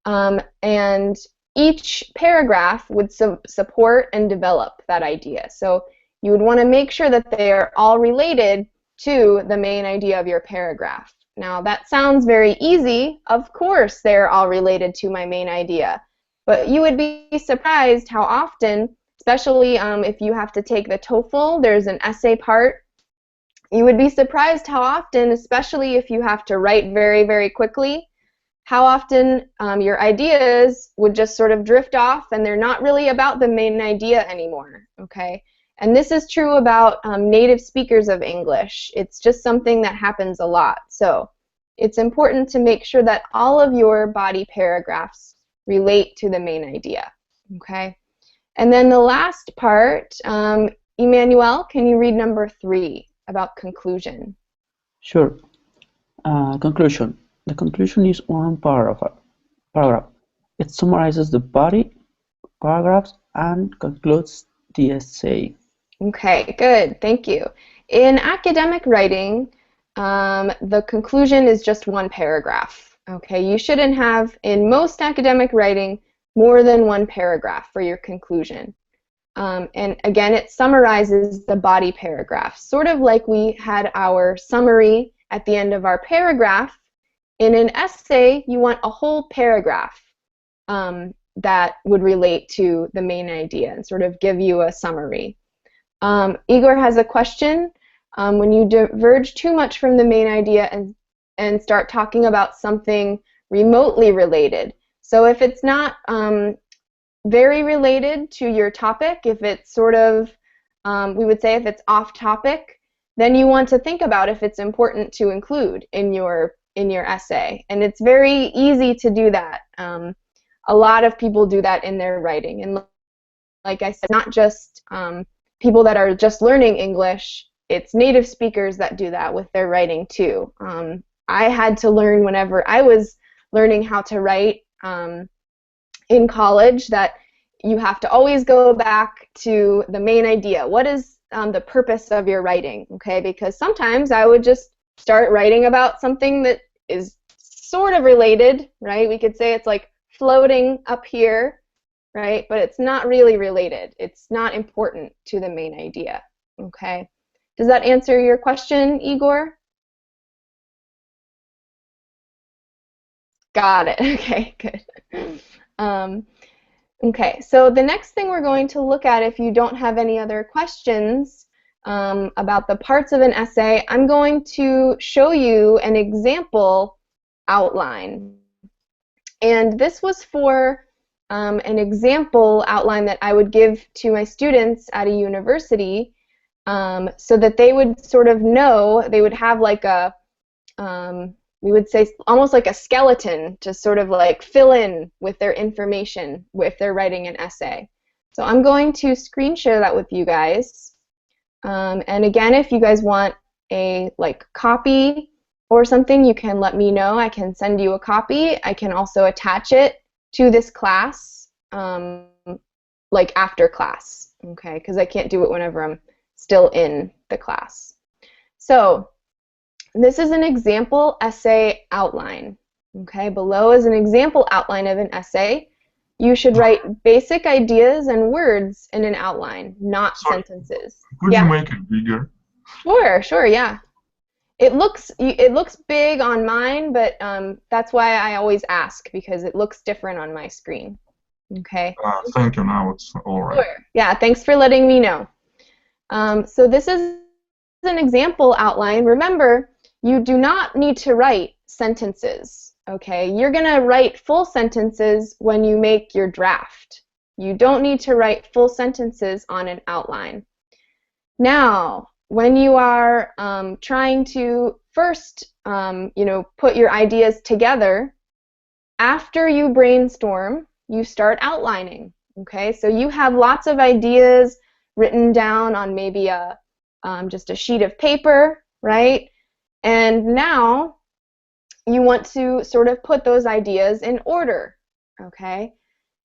And each paragraph would support and develop that idea. So you would want to make sure that they are all related to the main idea of your paragraph. Now that sounds very easy. Of course they're all related to my main idea. But you would be surprised how often, especially if you have to take the TOEFL, there's an essay part. You would be surprised how often, especially if you have to write very, very quickly, how often your ideas would just sort of drift off and they're not really about the main idea anymore, okay? And this is true about native speakers of English. It's just something that happens a lot. So it's important to make sure that all of your body paragraphs relate to the main idea, okay? And then the last part, Emmanuel, can you read number 3 about conclusion? Sure. Conclusion. The conclusion is one paragraph. It summarizes the body paragraphs and concludes the essay. Okay, good. Thank you. In academic writing, the conclusion is just 1 paragraph. Okay, you shouldn't have, in most academic writing, more than 1 paragraph for your conclusion. And again, it summarizes the body paragraph, sort of like we had our summary at the end of our paragraph. In an essay, you want a whole paragraph that would relate to the main idea and sort of give you a summary. Igor has a question. When you diverge too much from the main idea and start talking about something remotely related, so if it's not very related to your topic, if it's sort of, we would say if it's off topic, then you want to think about if it's important to include in your essay. And it's very easy to do that. A lot of people do that in their writing. And like I said, not just people that are just learning English, it's native speakers that do that with their writing too. I had to learn whenever I was learning how to write in college that you have to always go back to the main idea. What is the purpose of your writing? Okay, because sometimes I would just start writing about something that is sort of related, right? We could say it's like floating up here, right? But it's not really related. It's not important to the main idea, okay? Does that answer your question, Igor? Got it. Okay, good. Okay, so the next thing we're going to look at, if you don't have any other questions about the parts of an essay, I'm going to show you an example outline. And this was for an example outline that I would give to my students at a university so that they would sort of know, they would have like a, we would say almost like a skeleton to sort of like fill in with their information if they're writing an essay. So I'm going to screen share that with you guys. And again, if you guys want a like copy or something, you can let me know. I can send you a copy. I can also attach it to this class like after class, okay? Because I can't do it whenever I'm still in the class. So this is an example essay outline. Okay, below is an example outline of an essay. You should write basic ideas and words in an outline, not sentences. Could you make it bigger? Sure, yeah. It looks big on mine, but that's why I always ask, because it looks different on my screen. Okay. Thank you. Now it's all right. Sure. Yeah, thanks for letting me know. So this is an example outline. Remember, you do not need to write sentences. Okay, you're going to write full sentences when you make your draft. You don't need to write full sentences on an outline. Now, when you are trying to first, put your ideas together, after you brainstorm, you start outlining. Okay, so you have lots of ideas written down on maybe just a sheet of paper, right? And now you want to sort of put those ideas in order. Okay,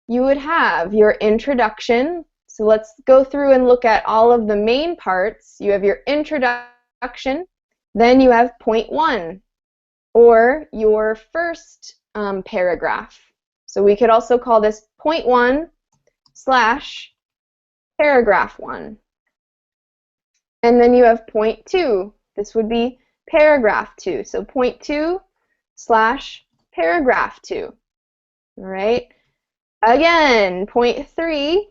you would have your introduction. So let's go through and look at all of the main parts. You have your introduction, then you have point 1, or your first paragraph. So we could also call this point 1 / paragraph 1. And then you have point 2. This would be paragraph 2. So point 2 / paragraph 2. All right. Again, point 3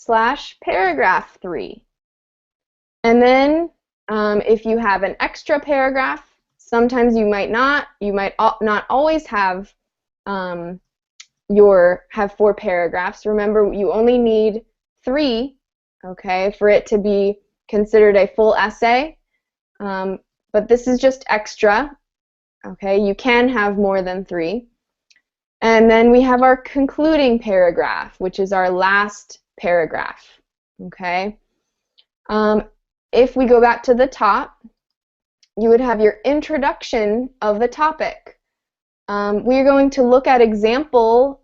/ paragraph 3. And then if you have an extra paragraph, sometimes you might not always have have 4 paragraphs. Remember, you only need 3, okay, for it to be considered a full essay. But this is just extra. Okay, you can have more than 3. And then we have our concluding paragraph, which is our last paragraph. Okay. If we go back to the top, you would have your introduction of the topic. We're going to look at example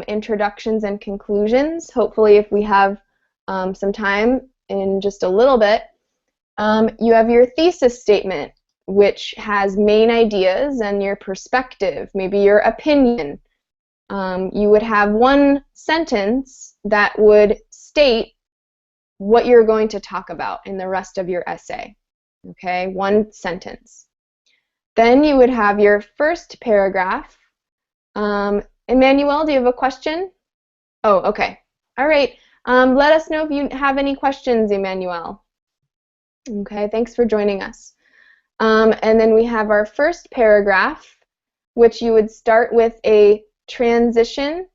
introductions and conclusions, hopefully if we have some time in just a little bit. You have your thesis statement, which has main ideas and your perspective, maybe your opinion. You would have one sentence that would state what you're going to talk about in the rest of your essay. Okay, one sentence. Then you would have your first paragraph. Emmanuel, do you have a question? Oh, okay. All right. Let us know if you have any questions, Emmanuel. Okay, thanks for joining us. And then we have our first paragraph, which you would start with a transition,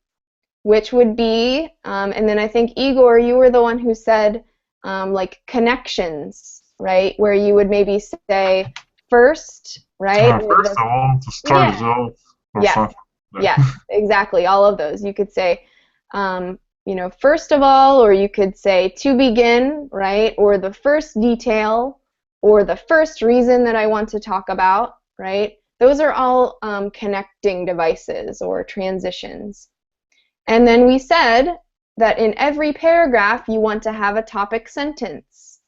which would be, and then I think Igor, you were the one who said like connections, right? Where you would maybe say first, right? First of all, to start the job or something. Yes, exactly. All of those. You could say, first of all, or you could say to begin, right? Or the first detail, or the first reason that I want to talk about, right? Those are all connecting devices or transitions. And then we said that in every paragraph you want to have a topic sentence.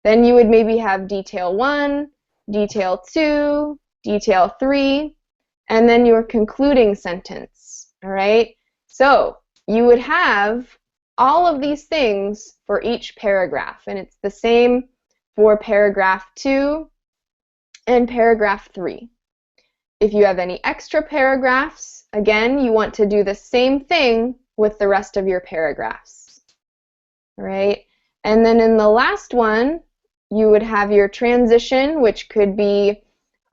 Then you would maybe have detail 1, detail 2, detail 3, and then your concluding sentence. All right? So you would have all of these things for each paragraph, and it's the same for paragraph 2 and paragraph 3. If you have any extra paragraphs, again, you want to do the same thing with the rest of your paragraphs. All right? And then in the last one, you would have your transition, which could be,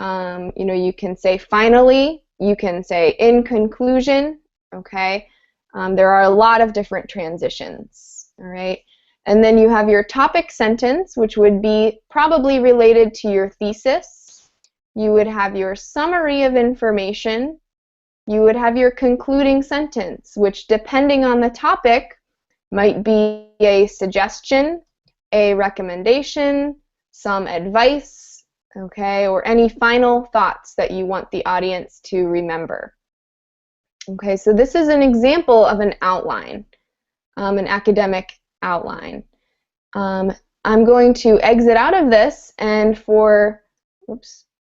you can say finally, you can say in conclusion, okay? There are a lot of different transitions, all right? And then you have your topic sentence, which would be probably related to your thesis. You would have your summary of information. You would have your concluding sentence, which depending on the topic might be a suggestion, a recommendation, some advice, okay, or any final thoughts that you want the audience to remember. Okay, so this is an example of an outline, an academic outline. I'm going to exit out of this, and for,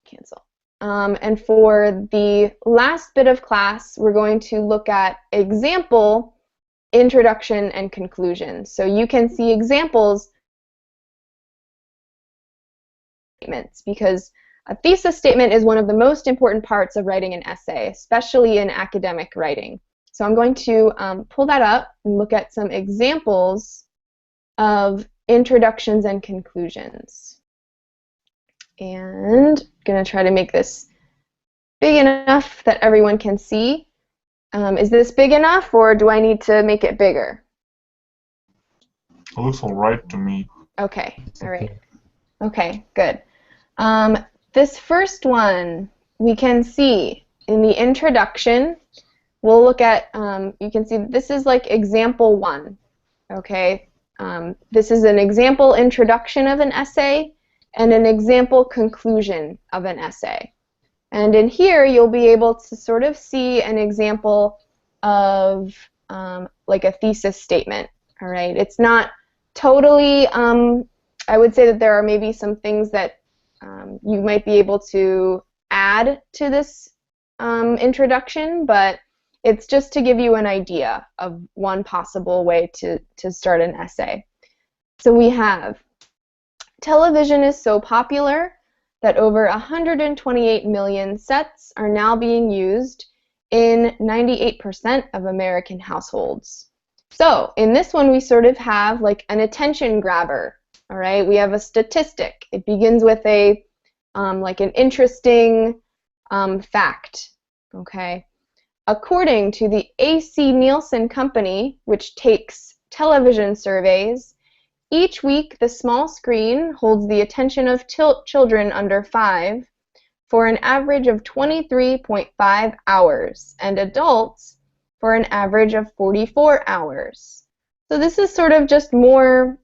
cancel. And for the last bit of class, we're going to look at example, introduction, and conclusion. So you can see examples statements, because a thesis statement is one of the most important parts of writing an essay, especially in academic writing. So I'm going to pull that up and look at some examples of introductions and conclusions. And I'm going to try to make this big enough that everyone can see. Is this big enough, or do I need to make it bigger? It looks all right to me. Okay, all right. Okay, good. This first one, we can see in the introduction, we'll look at, you can see this is like example 1, okay? This is an example introduction of an essay and an example conclusion of an essay. And in here, you'll be able to sort of see an example of like a thesis statement, all right? It's not totally, I would say that there are maybe some things that you might be able to add to this introduction, but it's just to give you an idea of one possible way to start an essay. So we have, television is so popular that over 128 million sets are now being used in 98% of American households. So in this one, we sort of have like an attention grabber. All right, we have a statistic. It begins with a like an interesting fact. Okay, according to the AC Nielsen Company, which takes television surveys, each week the small screen holds the attention of children under 5 for an average of 23.5 hours, and adults for an average of 44 hours. So this is sort of just more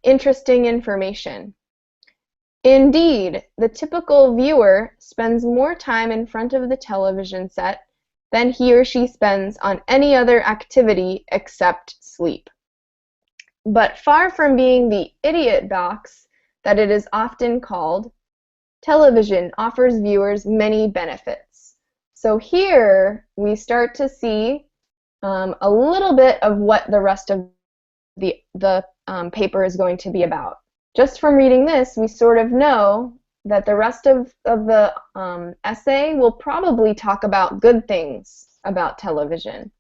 interesting information. Indeed, the typical viewer spends more time in front of the television set than he or she spends on any other activity except sleep. But far from being the idiot box that it is often called, television offers viewers many benefits. So here we start to see a little bit of what the rest of the paper is going to be about. Just from reading this, we sort of know that the rest of the essay will probably talk about good things about television.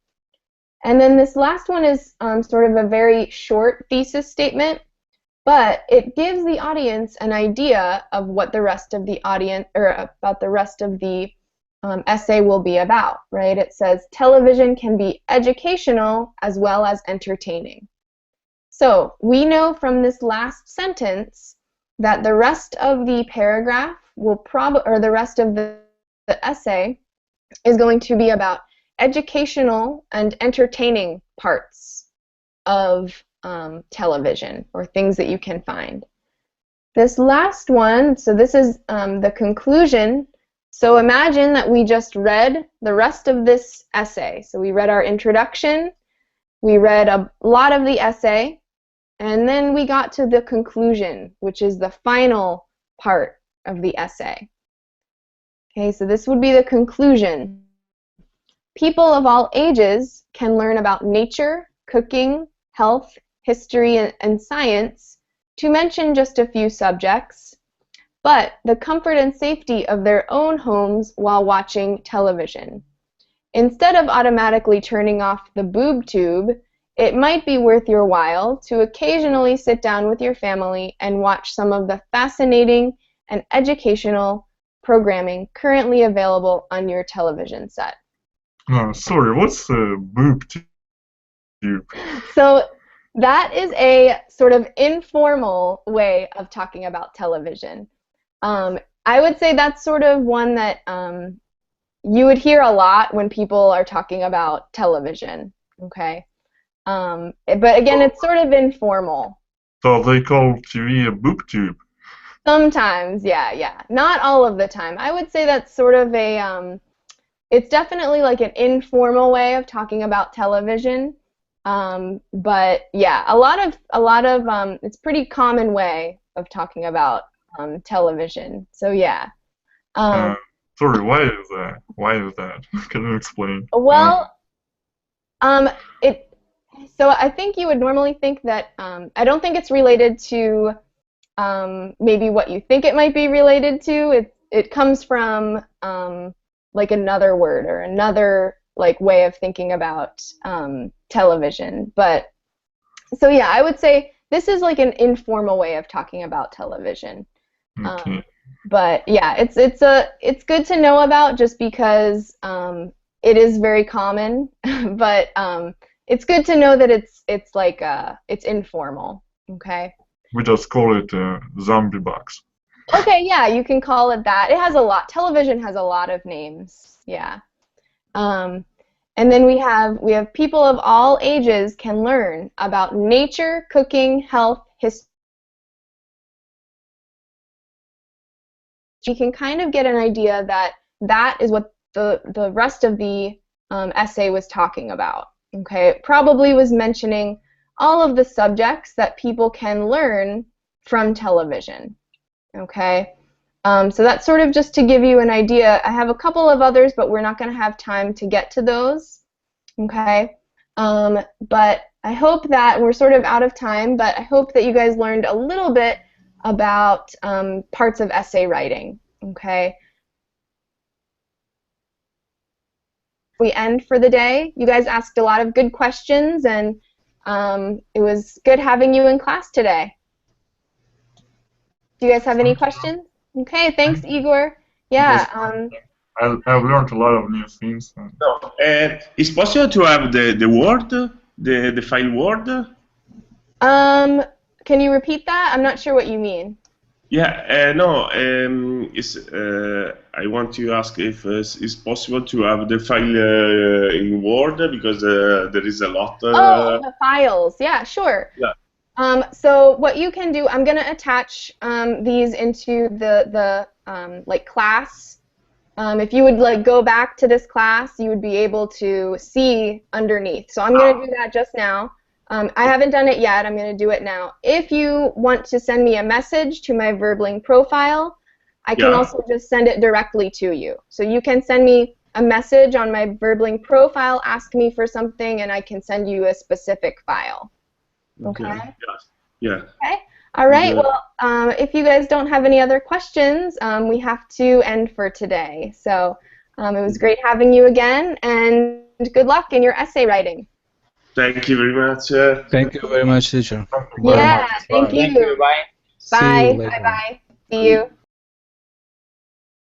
And then this last one is sort of a very short thesis statement, but it gives the audience an idea of what the rest of the audience, or about the rest of the essay will be about, right? It says television can be educational as well as entertaining. So we know from this last sentence that the rest of the paragraph will or the rest of the essay is going to be about educational and entertaining parts of television, or things that you can find. This last one, so this is the conclusion. So imagine that we just read the rest of this essay. So we read our introduction, we read a lot of the essay, and then we got to the conclusion, which is the final part of the essay. Okay, so this would be the conclusion. People of all ages can learn about nature, cooking, health, history, and science, to mention just a few subjects, but the comfort and safety of their own homes while watching television. Instead of automatically turning off the boob tube, it might be worth your while to occasionally sit down with your family and watch some of the fascinating and educational programming currently available on your television set. Sorry, what's the boob tube? So that is a sort of informal way of talking about television. I would say that's sort of one that you would hear a lot when people are talking about television, okay? But again, it's sort of informal. So they call TV a boob tube? Sometimes, yeah. Not all of the time. I would say that's sort of a, it's definitely like an informal way of talking about television. But yeah, a lot of it's pretty common way of talking about television. So yeah. Sorry, why is that? Why is that? Can you explain? Well, so I think you would normally think that I don't think it's related to maybe what you think it might be related to. It comes from like another word or another like way of thinking about television. But so yeah, I would say this is like an informal way of talking about television. Okay. But yeah, it's good to know about just because it is very common. But it's good to know that it's like it's informal. Okay. We just call it zombie box. Okay, yeah, you can call it that. It has a lot. Television has a lot of names. Yeah. And then we have people of all ages can learn about nature, cooking, health, history. You can kind of get an idea that that is what the rest of the essay was talking about. Okay, it probably was mentioning all of the subjects that people can learn from television. Okay, so that's sort of just to give you an idea. I have a couple of others, but we're not going to have time to get to those. Okay, but I hope that we're sort of out of time, but I hope that you guys learned a little bit about parts of essay writing. Okay. We end for the day. You guys asked a lot of good questions, and it was good having you in class today. Do you guys have any questions? Okay, thanks, Igor. Yeah. I've learned a lot of new things. No, it's possible to have the word, the file word? Can you repeat that? I'm not sure what you mean. Yeah, no, I want to ask if it's possible to have the file in Word, because there is a lot. Oh, the files. Yeah, sure. Yeah. So what you can do, I'm going to attach these into the like class. If you would like go back to this class, you would be able to see underneath. So I'm going to do that just now. I haven't done it yet. I'm going to do it now. If you want to send me a message to my Verbling profile, I can also just send it directly to you. So you can send me a message on my Verbling profile, ask me for something, and I can send you a specific file. Okay? Yes. Yeah. Okay. All right. Well, if you guys don't have any other questions, we have to end for today. So it was great having you again, and good luck in your essay writing. Thank you very much. Thank you very much, teacher. Yeah, thank you. Thank you. Bye. See you Bye. later. Bye-bye. See you.